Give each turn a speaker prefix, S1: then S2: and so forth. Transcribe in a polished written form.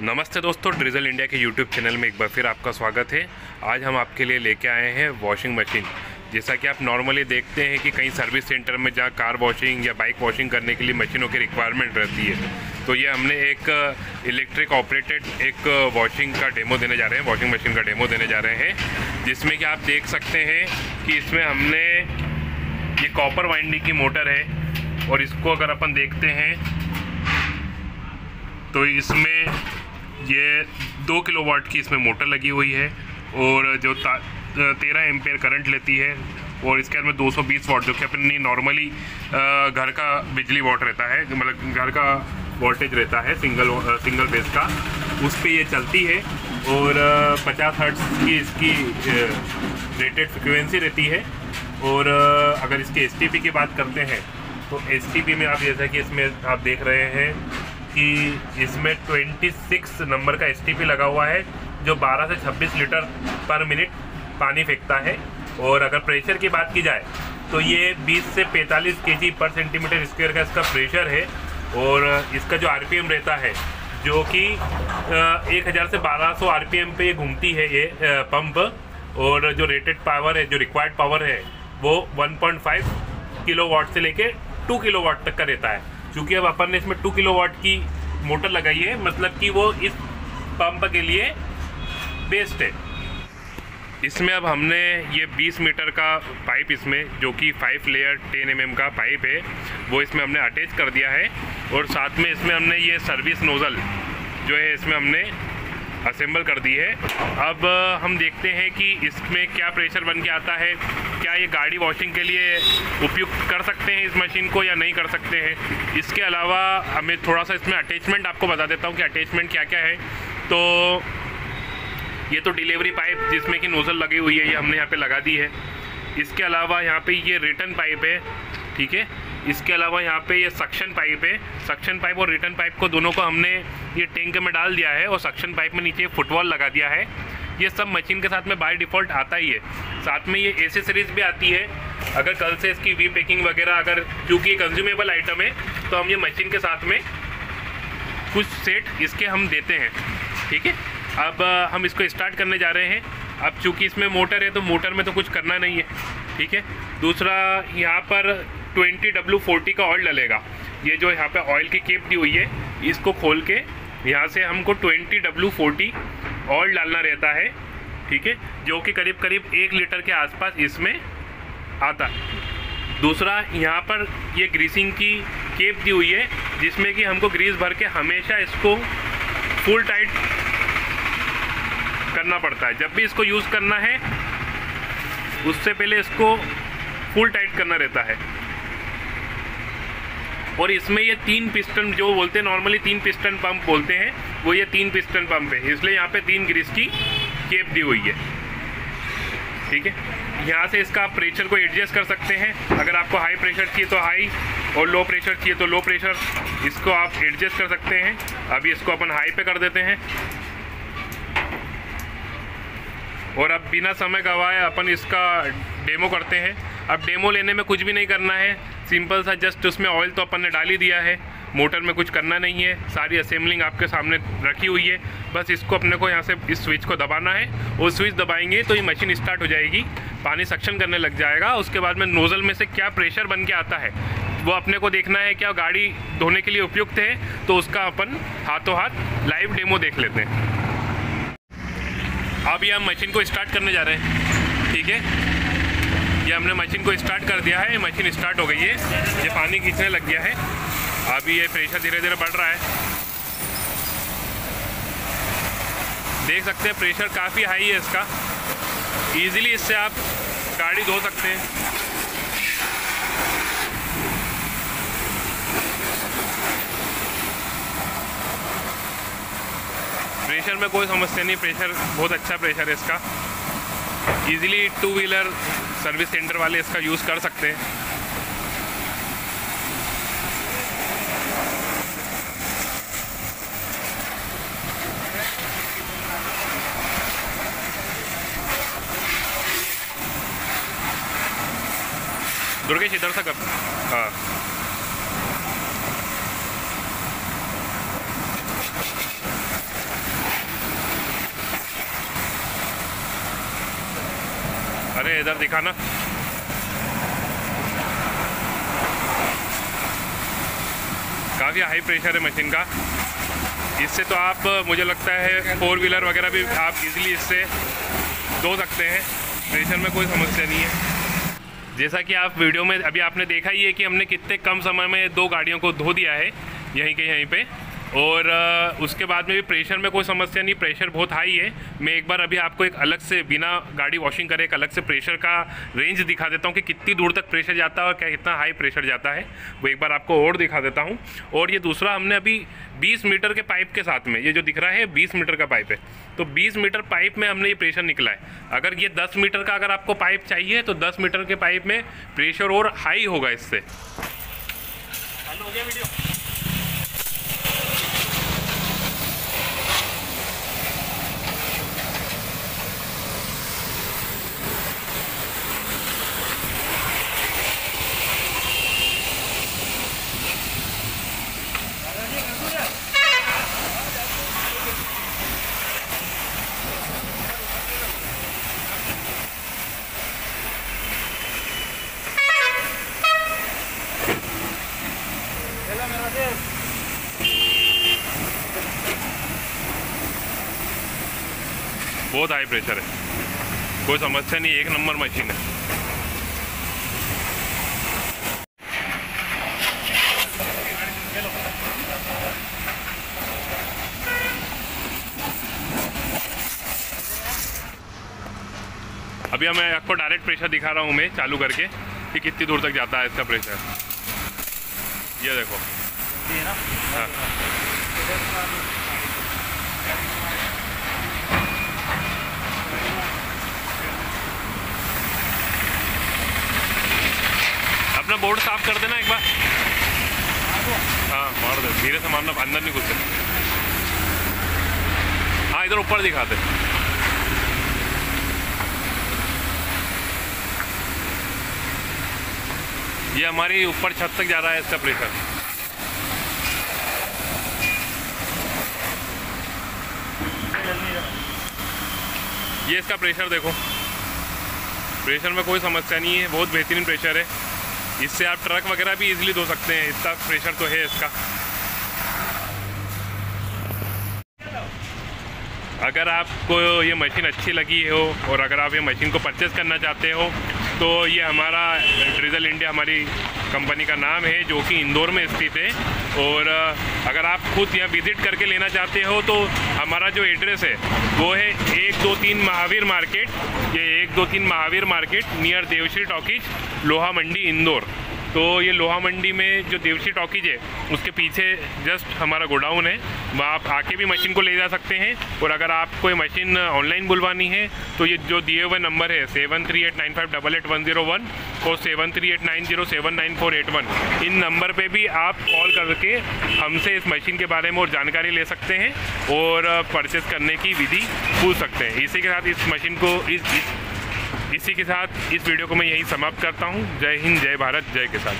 S1: नमस्ते दोस्तों, drizzle India के यूट्यूब चैनल में एक बार फिर आपका स्वागत है। आज हम आपके लिए लेके आए हैं वॉशिंग मशीन। जैसा कि आप नॉर्मली देखते हैं कि कई सर्विस सेंटर में जहाँ कार वॉशिंग या बाइक वॉशिंग करने के लिए मशीनों की रिक्वायरमेंट रहती है, तो ये हमने एक इलेक्ट्रिक ऑपरेटेड एक वॉशिंग का डेमो देने जा रहे हैं, वॉशिंग मशीन का डेमो देने जा रहे हैं, जिसमें कि आप देख सकते हैं कि इसमें हमने ये कॉपर वाइंडिंग की मोटर है और इसको अगर अपन देखते हैं तो इसमें ये 2 किलोवाट की इसमें मोटर लगी हुई है और जो 13 एम्पेयर करंट लेती है और इसके अंदर में 220 वाट जो कि अपनी नॉर्मली घर का बिजली वाट रहता है, मतलब घर का वोल्टेज रहता है सिंगल बेस का, उस पे ये चलती है और 50 हर्ट्ज की इसकी रेटेड फ्रिक्वेंसी रहती है। और अगर इसके STP की बात करते हैं तो STP में आप जैसा कि इसमें आप देख रहे हैं कि इसमें 26 नंबर का STP लगा हुआ है जो 12 से 26 लीटर पर मिनट पानी फेंकता है। और अगर प्रेशर की बात की जाए तो ये 20 से 45 kg पर सेंटीमीटर स्क्वायर का इसका प्रेशर है और इसका जो RPM रहता है जो कि 1000 से 1200 RPM पे ये घूमती है ये पंप। और जो रेटेड पावर है, जो रिक्वायर्ड पावर है वो 1.5 किलोवाट से लेके 2 किलोवाट तक का रहता है। क्योंकि अब अपन ने इसमें 2 किलोवाट की मोटर लगाई है, मतलब कि वो इस पंप के लिए बेस्ट है। इसमें अब हमने ये 20 मीटर का पाइप इसमें जो कि 5 लेयर 10 mm का पाइप है वो इसमें हमने अटैच कर दिया है और साथ में इसमें हमने ये सर्विस नोज़ल जो है इसमें हमने असेंबल कर दी है। अब हम देखते हैं कि इसमें क्या प्रेशर बन के आता है, क्या ये गाड़ी वॉशिंग के लिए उपयुक्त कर सकते हैं इस मशीन को या नहीं कर सकते हैं। इसके अलावा हमें थोड़ा सा इसमें अटैचमेंट आपको बता देता हूँ कि अटैचमेंट क्या क्या है। तो ये तो डिलीवरी पाइप जिसमें कि नोज़ल लगी हुई है ये हमने यहाँ पे लगा दी है। इसके अलावा यहाँ पे ये रिटर्न पाइप है, ठीक है। इसके अलावा यहाँ पे ये सक्शन पाइप है। सक्शन पाइप और रिटर्न पाइप को दोनों को हमने ये टैंक में डाल दिया है और सक्शन पाइप में नीचे फुटवॉल लगा दिया है। ये सब मशीन के साथ में बाय डिफ़ॉल्ट आता ही है। साथ में ये एसेसरीज भी आती है। अगर कल से इसकी वी पैकिंग वगैरह अगर चूँकि कंज्यूमेबल आइटम है तो हम ये मशीन के साथ में कुछ सेट इसके हम देते हैं, ठीक है। अब हम इसको स्टार्ट करने जा रहे हैं। अब चूँकि इसमें मोटर है तो मोटर में तो कुछ करना नहीं है, ठीक है। दूसरा यहाँ पर 20W40 का ऑयल डलेगा। ये जो यहाँ पे ऑयल की केप दी हुई है इसको खोल के यहाँ से हमको 20W40 ऑयल डालना रहता है, ठीक है, जो कि करीब करीब 1 लीटर के आसपास इसमें आता है। दूसरा यहाँ पर ये ग्रीसिंग की केप दी हुई है जिसमें कि हमको ग्रीस भर के हमेशा इसको फुल टाइट करना पड़ता है। जब भी इसको यूज़ करना है उससे पहले इसको फुल टाइट करना रहता है। और इसमें ये 3 पिस्टन जो बोलते हैं नॉर्मली 3 पिस्टन पंप बोलते हैं, वो ये 3 पिस्टन पंप है, इसलिए यहाँ पे 3 ग्रीस की केप दी हुई है, ठीक है। यहाँ से इसका आप प्रेशर को एडजस्ट कर सकते हैं। अगर आपको हाई प्रेशर चाहिए तो हाई और लो प्रेशर चाहिए तो लो प्रेशर, इसको आप एडजस्ट कर सकते हैं। अभी इसको अपन हाई पे कर देते हैं और अब बिना समय गवाए अपन इसका डेमो करते हैं। अब डेमो लेने में कुछ भी नहीं करना है, सिंपल सा जस्ट उसमें ऑयल तो अपन ने डाल ही दिया है, मोटर में कुछ करना नहीं है, सारी असेंबलिंग आपके सामने रखी हुई है। बस इसको अपने को यहाँ से इस स्विच को दबाना है और स्विच दबाएंगे तो ये मशीन स्टार्ट हो जाएगी, पानी सक्शन करने लग जाएगा। उसके बाद में नोज़ल में से क्या प्रेशर बन के आता है वो अपने को देखना है। क्या गाड़ी धोने के लिए उपयुक्त है तो उसका अपन हाथों हाथ लाइव डेमो देख लेते हैं। अब ये हम मशीन को स्टार्ट करने जा रहे हैं, ठीक है। ये हमने मशीन को स्टार्ट कर दिया है, मशीन स्टार्ट हो गई है, ये पानी खींचने लग गया है। अभी ये प्रेशर धीरे धीरे बढ़ रहा है, देख सकते हैं प्रेशर काफ़ी हाई है इसका। ईजिली इससे आप गाड़ी धो सकते हैं। प्रेशर में कोई समस्या नहीं, प्रेशर बहुत अच्छा प्रेशर है इसका। ईजिली 2 व्हीलर सर्विस सेंटर वाले इसका यूज़ कर सकते हैं। दुर्गेश इधर से कर, हाँ अरे इधर दिखाना। काफ़ी हाई प्रेशर है मशीन का। इससे तो आप, मुझे लगता है 4 व्हीलर वगैरह भी आप इजीली इससे धो सकते हैं, प्रेशर में कोई समस्या नहीं है। जैसा कि आप वीडियो में अभी आपने देखा ही है कि हमने कितने कम समय में 2 गाड़ियों को धो दिया है यहीं के यहीं पे, और उसके बाद में भी प्रेशर में कोई समस्या नहीं, प्रेशर बहुत हाई है। मैं एक बार अभी आपको एक अलग से, बिना गाड़ी वॉशिंग करे, एक अलग से प्रेशर का रेंज दिखा देता हूँ कि कितनी दूर तक प्रेशर जाता है और क्या कितना हाई प्रेशर जाता है, वो एक बार आपको और दिखा देता हूँ। और ये दूसरा हमने अभी 20 मीटर के पाइप के साथ में, ये जो दिख रहा है 20 मीटर का पाइप है, तो 20 मीटर पाइप में हमने ये प्रेशर निकला है। अगर ये 10 मीटर का अगर आपको पाइप चाहिए तो 10 मीटर के पाइप में प्रेशर और हाई होगा इससे।
S2: हो गया वीडियो।
S1: बहुत हाई प्रेशर है, कोई समस्या नहीं, एक नंबर मशीन है। अभी मैं आपको डायरेक्ट प्रेशर दिखा रहा हूँ मैं चालू करके कि कितनी दूर तक जाता है इसका प्रेशर। ये देखो, हाँ। अपना बोर्ड साफ कर देना एक बार। हाँ मार दे, धीरे से मारना, अंदर नहीं घुसे। हाँ इधर ऊपर दिखाते। ये हमारी ऊपर छत तक जा रहा है इसका प्रेशर। ये इसका प्रेशर देखो, प्रेशर में कोई समस्या नहीं है, बहुत बेहतरीन प्रेशर है। इससे आप ट्रक वगैरह भी इजीली धो सकते हैं, इतना प्रेशर तो है इसका। अगर आपको ये मशीन अच्छी लगी हो और अगर आप ये मशीन को परचेज़ करना चाहते हो तो ये हमारा ड्रिजल इंडिया हमारी कंपनी का नाम है, जो कि इंदौर में स्थित है। और अगर आप खुद यहाँ विज़िट करके लेना चाहते हो तो हमारा जो एड्रेस है वो है 123 महावीर मार्केट, ये 123 Mahavir market near Devshri talkies, Loha Mandi, Indore. तो ये लोहा मंडी में जो देवश्री टॉकीज है उसके पीछे जस्ट हमारा गोडाउन है, वहाँ आप आके भी मशीन को ले जा सकते हैं। और अगर आपको ये मशीन ऑनलाइन बुलवानी है तो ये जो दिए हुए नंबर है 7389588101 और 7389079481, इन नंबर पे भी आप कॉल करके हमसे इस मशीन के बारे में और जानकारी ले सकते हैं और परचेज़ करने की विधि पूछ सकते हैं। इसी के साथ इस मशीन को इसी के साथ इस वीडियो को मैं यहीं समाप्त करता हूँ। जय हिंद, जय भारत, जय किसान।